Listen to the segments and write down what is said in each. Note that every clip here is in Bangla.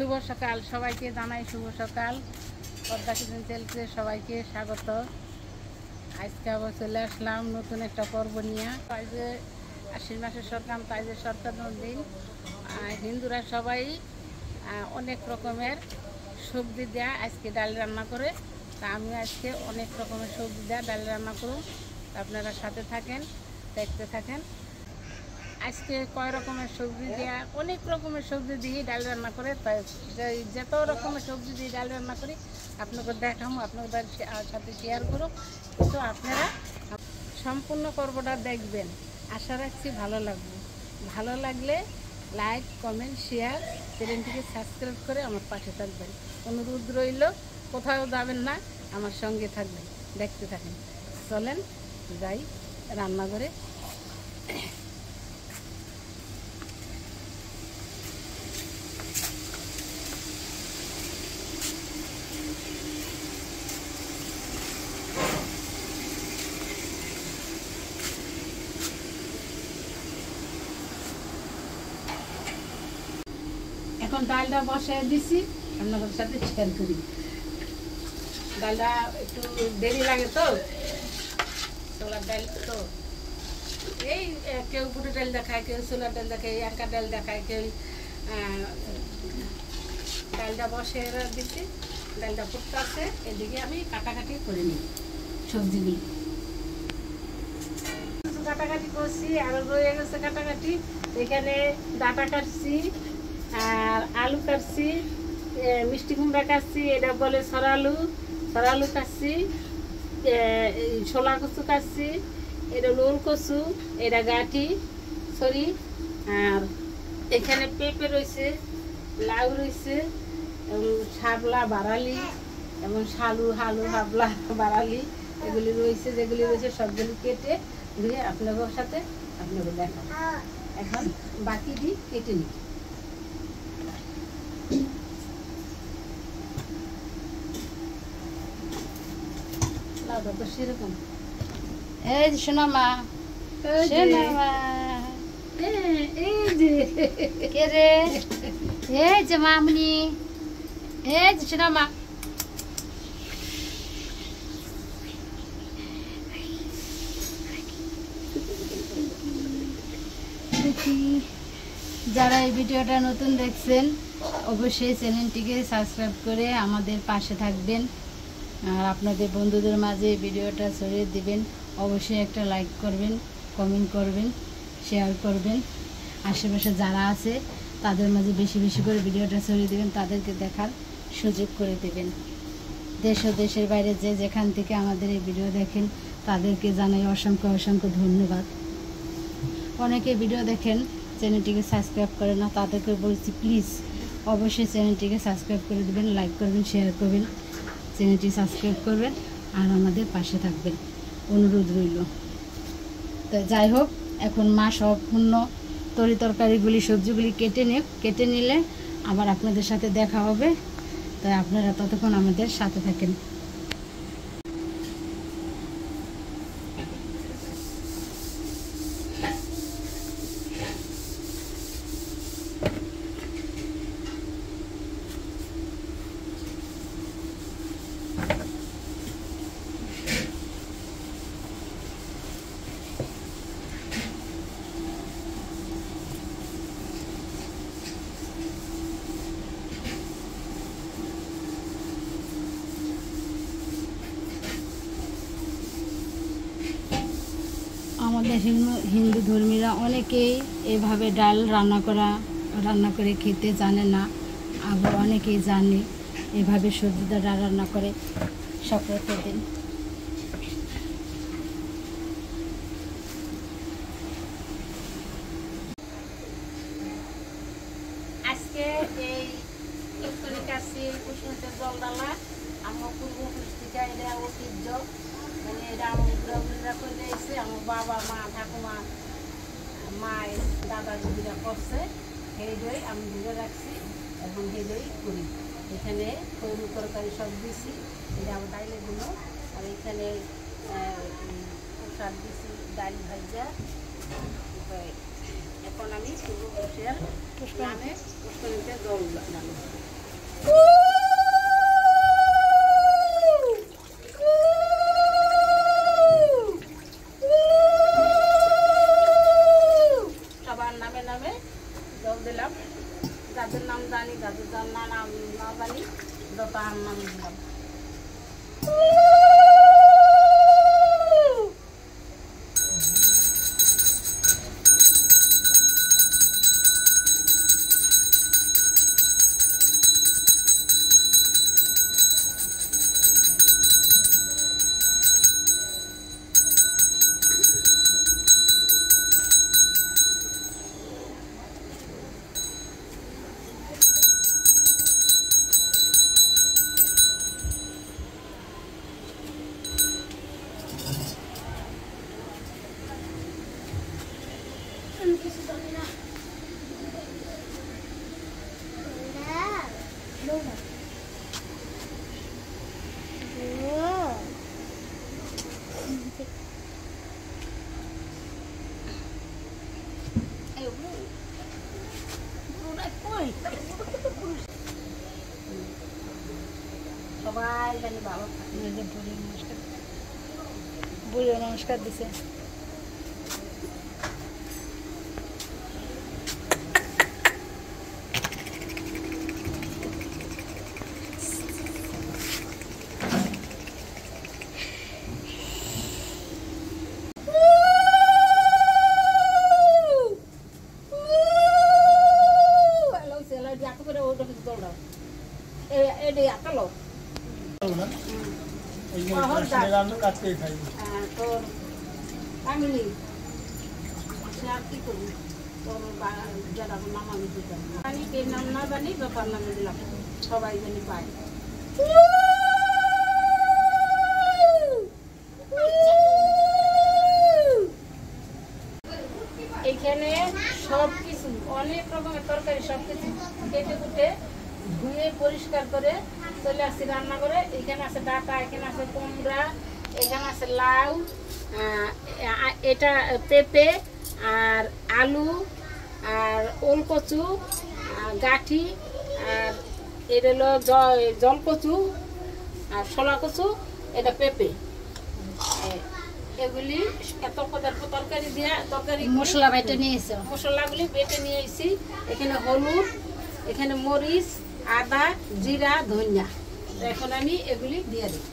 শুভ সকাল, সবাইকে জানাই শুভ সকাল। পদ্মা কিচেন চ্যানেলে সবাইকে স্বাগত। আজকে আবার চলে আসলাম নতুন একটা পর্ব নিয়ে। তাই যে আশ্বিন মাসের সংক্রান্ত, তাই যে সরকার দিন, হিন্দুরা সবাই অনেক রকমের সবজি দেয়া আজকে ডাল রান্না করে। তা আমি আজকে অনেক রকমের সবজি দেয়া ডাল রান্না করুন। আপনারা সাথে থাকেন, দেখতে থাকেন। আজকে কয় রকমের সবজি দেওয়া, অনেক রকমের সবজি দিয়ে ডাল রান্না করে। তাই যত রকমের সবজি দিয়ে ডাল রান্না করি আপনাকে দেখাবো, আপনাদের সাথে শেয়ার করো। কিন্তু আপনারা সম্পূর্ণ পর্বটা দেখবেন, আশা রাখছি ভালো লাগবে। ভালো লাগলে লাইক, কমেন্ট, শেয়ার, চ্যানেলটিকে সাবস্ক্রাইব করে আমার পাশে থাকবেন। অনুরোধ রইল, কোথাও যাবেন না, আমার সঙ্গে থাকবেন, দেখতে থাকেন। চলেন যাই রান্নাঘরে। এখন ডালটা বসায় দিছি, আপনাদের সাথে শেয়ার করি। ডালটা একটু দেরি লাগে তো, ছোলার ডাল তো। এই কেউ বুটের ডাল দেখায়, কেউ ছোলার ডাল দেখায়, একা ডাল দেখায়, কেউ। ডালটা বসে দিচ্ছি, ডালটা ফুটতে আছে। এদিকে আমি কাটাকাটি করে নিই সবজিগুলি। কিছু কাটাকাটি করছি, আরও রয়ে গেছে কাটাকাটি। এখানে ডাটা কাটছি, আর আলু কাটছি, মিষ্টি কুমড়া কাটছি, এটা বলে সরালু, সরালু কাটছি, ছোলা কচু কাটছি, এটা লোল কচু, এটা গাঠি সরি। আর এখানে পেঁপে রয়েছে, লাউ রয়েছে, শাপলা বারালি এবং শালু হালু হাবলা বারালি এগুলি রয়েছে। যেগুলি রয়েছে সবগুলি কেটে ধুয়ে আপনাদের সাথে আপনাকে দেখাবো। এখন বাকি দিই কেটে নিই। লাউটা তো সেরকম। এই যে শোনো মা, শোনো মা, এই যে কে রে, এই যে মামনি, এই যে শোনো মা। যারা এই ভিডিওটা নতুন দেখছেন অবশ্যই চ্যানেলটিকে সাবস্ক্রাইব করে আমাদের পাশে থাকবেন, আর আপনাদের বন্ধুদের মাঝে ভিডিওটা ছড়িয়ে দিবেন। অবশ্যই একটা লাইক করবেন, কমেন্ট করবেন, শেয়ার করবেন। আশেপাশে যারা আছে তাদের মাঝে বেশি বেশি করে ভিডিওটা ছড়িয়ে দেবেন, তাদেরকে দেখার সুযোগ করে দেবেন। দেশ ও দেশের বাইরে যে যেখান থেকে আমাদের এই ভিডিও দেখেন তাদেরকে জানাই অসংখ্য অসংখ্য ধন্যবাদ। অনেকে ভিডিও দেখেন চ্যানেলটিকে সাবস্ক্রাইব করে না, তাদেরকে বলছি প্লিজ অবশ্যই চ্যানেলটিকে সাবস্ক্রাইব করে দেবেন, লাইক করবেন, শেয়ার করবেন, চ্যানেলটি সাবস্ক্রাইব করবেন আর আমাদের পাশে থাকবেন, অনুরোধ রইল। তো যাই হোক, এখন মা সম্পূর্ণ তরি তরকারিগুলি সবজিগুলি কেটে নিলে আবার আপনাদের সাথে দেখা হবে। তাই আপনারা ততক্ষণ আমাদের সাথে থাকেন। আমাদের হিন্দু ধর্মীরা অনেকেই এভাবে ডাল রান্না করে খেতে জানে না, আবার অনেকেই জানে এভাবে সবজিটা ডাল রান্না করে সংক্রান্তির দিন। আজকে এই ইফতারি কাছে কুসুমের জল ডালা আমার পূর্বপুরুষ থেকে এটা ঐতিহ্য। মানে এটা আমার বুড়া করে এসে আমার বাবা মা ঠাকুমা মায়ের দাদা দিদিরা করছে, সেই দই আমি ধরে রাখছি এবং সেই দই করি। এখানে তরু তরকারি সব দিছি, এটা আমার ডাইলেগুলো। আর এখানে প্রসাদ দিছি, ডাল ভাজা। এখন আমি পূর্বপুরুষের নামে পুষ্করিণীতে জল ঢালবো। যাদের নাম জানি, যাদের নাম না জানি তার নাম দিলাম। সবাই জানি ভালো থাকে। বুড়িও নমস্কার দিছে। সবাই জানি পায়। এখানে সবকিছু অনেক রকমের তরকারি সবকিছু কেটে কুটে ধুয়ে পরিষ্কার করে চলে আসছি রান্না করে। এখানে আছে ডাটা, এখানে আছে কুমড়া, এখানে আছে লাউ, এটা পেঁপে আর আলু আর ওল কচু গাঠি, আর এটা হলো জল কচু আর শোলা কচু, এটা পেঁপে। এগুলি এত পদার্থ তরকারি দিয়া তরকারি মশলা বেটে নিয়েছে, মশলাগুলি বেটে নিয়ে এসেছি। এখানে হলুদ, এখানে মরিচ, আদা, জিরা, ধনিয়া। এখন আমি এগুলি দিয়ে দিই।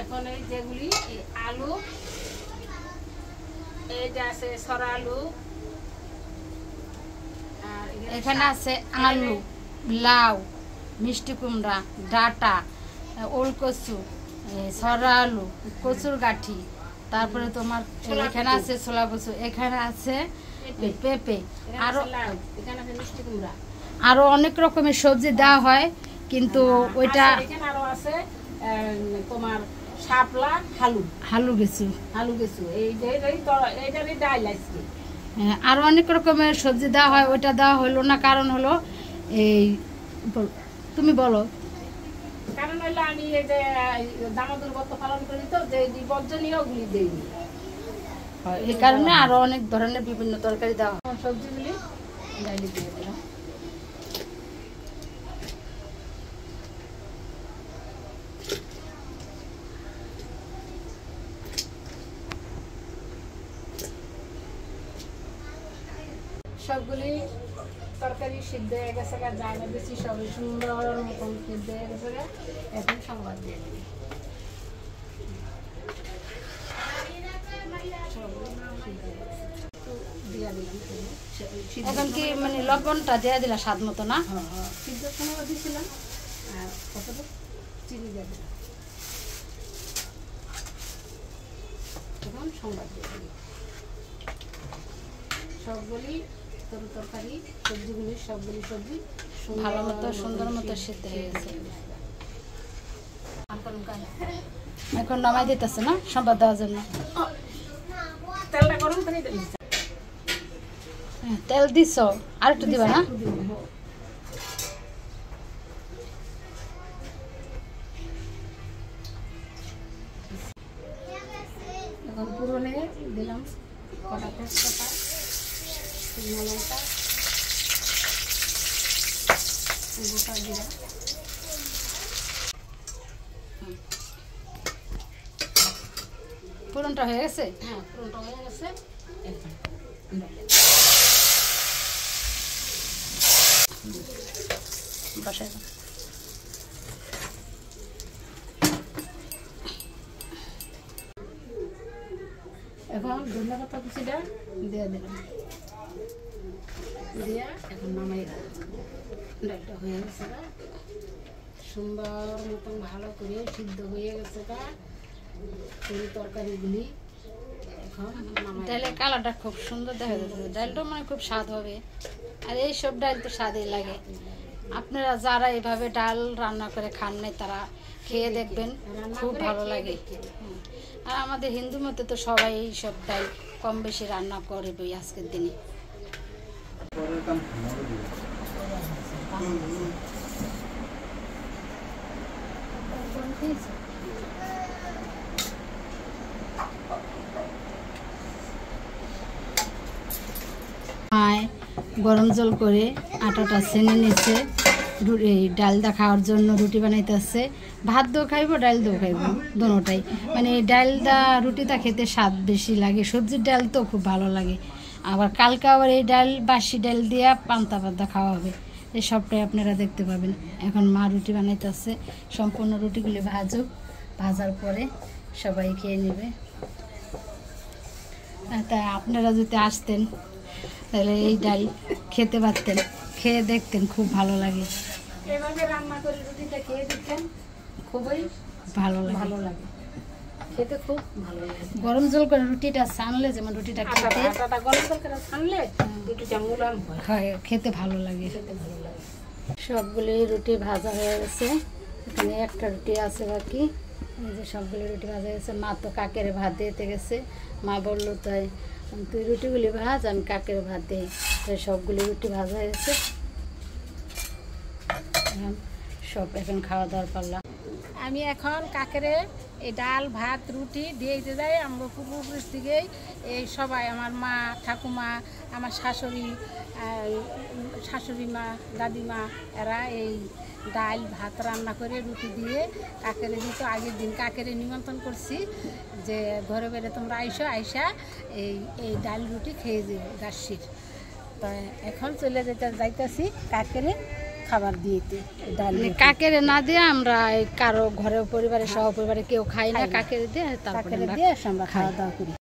এখন এই যেগুলি আলু, এইটা আছে সরা আলু, এখানে আছে আলু, লাউ, মিষ্টি কুমড়া, ডাটা, ওল কচু, সরা আলু, কচুর গাঠি, তারপরে তোমার এখানে আছে ছোলা কচু, এখানে আছে পেঁপে, আরো অনেক রকমের সবজি দেওয়া হয়, কিন্তু ওইটা আরো আছে তোমার শাপলা, হালু গেছু, এইটারই ডাল আজকে। আরো অনেক রকমের সবজি দেওয়া হয়, ওইটা দেওয়া হলো না। কারণ হলো এই, তুমি বলো। কারণ হলো আমি এই যে দামোদর ব্রত পালন করি, তো যে বর্জনীয় ওগুলি দেইনি, এই কারণে আরো অনেক ধরনের বিভিন্ন তরকারি দেওয়া হয়। সবজিগুলি ডাইলে দিয়ে দিলাম। সবগুলি তরকারি সিদ্ধ হয়ে গেছে, জানা বেশি সবই সুন্দর মতন সিদ্ধ হয়ে গেছে। এখন সংবাদ দিয়ে দিই। এখন কি মানে লবণটা দিয়ে দিলা স্বাদ মতো না? সিদ্ধ সময় দিয়েছিলাম, আর কতটা চিনি দিয়ে দিলাম। এখন সংবাদ দিয়ে দিই। সবগুলি তরকারি সবজিগুলি সবগুলি সবজি ভালো মতো সুন্দর মতো সিদ্ধ হয়ে গেছে। এখন নামাই দিতেছে না সম্বাদ দেওয়ার জন্য। তেলটা গরম করে দিই। তেল দিছ, আর একটু দিবা না? এখন পুরনে দিলাম কটা তেজপাতা, শুকনো লঙ্কা, বাটা, গোটা জিরা, ফোড়নটা হয়ে গেছে। হ্যাঁ ফোড়নটা হয়ে গেছে। বসাই দাও। এখন ধনিয়া পাতা কুচিটা দিয়ে দিলাম, দিয়ে এখন নামাই দেব। ডালটা হয়ে গেছে গা, সুন্দর মতন ভালো করে সিদ্ধ হয়ে গেছে গা এই তরকারিগুলি। এখন নামাই ডালের কালারটা খুব সুন্দর দেখা যাচ্ছে, ডালটা মানে খুব স্বাদ হবে। আর এই সব ডাল তো স্বাদই লাগে। আপনারা যারা এভাবে ডাল রান্না করে খান নাই তারা খেয়ে দেখবেন, খুব ভালো লাগে। আর আমাদের হিন্দু মতে তো সবাই এই সব ডাল কম বেশি রান্না করে বই আজকের দিনে। গরম জল করে আটাটা ছেনে নিচ্ছে, এই ডালদা খাওয়ার জন্য রুটি বানাইতেছে। ভাত দিয়েও খাইব, ডাল দিয়েও খাইব, দুটোটাই। মানে এই ডালদা রুটিটা খেতে স্বাদ বেশি লাগে, সবজির ডাল তো খুব ভালো লাগে। আবার কালকে আবার এই ডাল বাসি ডাল দিয়ে পান্তা পান্তা খাওয়া হবে, এই সবটাই আপনারা দেখতে পাবেন। এখন মা রুটি বানাইতেছে, সম্পূর্ণ রুটিগুলি ভাজুক, ভাজার পরে সবাই খেয়ে নেবে। তা আপনারা যদি আসতেন তাহলে এই ডাল খেতে পারতেন, খেয়ে দেখতেন, খুব ভালো লাগে। এভাবে রান্না করে রুটিটা খেয়ে দিতেন, খুবই ভালো লাগে, ভালো লাগে, খেতে খুব ভালো লাগে। গরম জল করে রুটিটা ছানলে যেমন রুটিটা খেতে আটাটা গরম জল করে ছানলে রুটিটা মুলায়ম হয়, খেতে ভালো লাগে। খেতে ভালো লাগে। সবগুলি রুটি ভাজা হয়ে গেছে, এখানে একটা রুটি আছে বাকি। এই যে সবগুলি রুটি ভাজা গেছে। মা তো কাকের ভাত দিতে গেছে, মা বললো তাই তুই রুটিগুলি ভাজ, আমি কাকের ভাত দিই। তাই সবগুলি রুটি ভাজা হয়ে গেছে, এখন খাওয়া দাওয়ার পারলাম। আমি এখন কাকেরে এই ডাল ভাত রুটি দিয়ে দিতে যাই। আমরা পূর্বপুরুষ থেকেই এই সবাই, আমার মা ঠাকুমা, আমার শাশুড়ি মা, দাদিমা, এরা এই ডাল ভাত রান্না করে রুটি দিয়ে কাকেরে দিত। আগের দিন কাকেরে নিমন্ত্রণ করছি যে ঘরে বেড়ে তোমরা আইসা এই ডাল রুটি খেয়ে যাবে গাছির। তো এখন চলে যাইতেছি কাকেরে খাবার দিয়েতে। ডাল কাকের না দিয়ে আমরা কারো ঘরের পরিবারের সহ পরিবারে কেউ খাই না, কাকের দিয়ে তারপরে আমরা খাওয়া দাওয়া করি।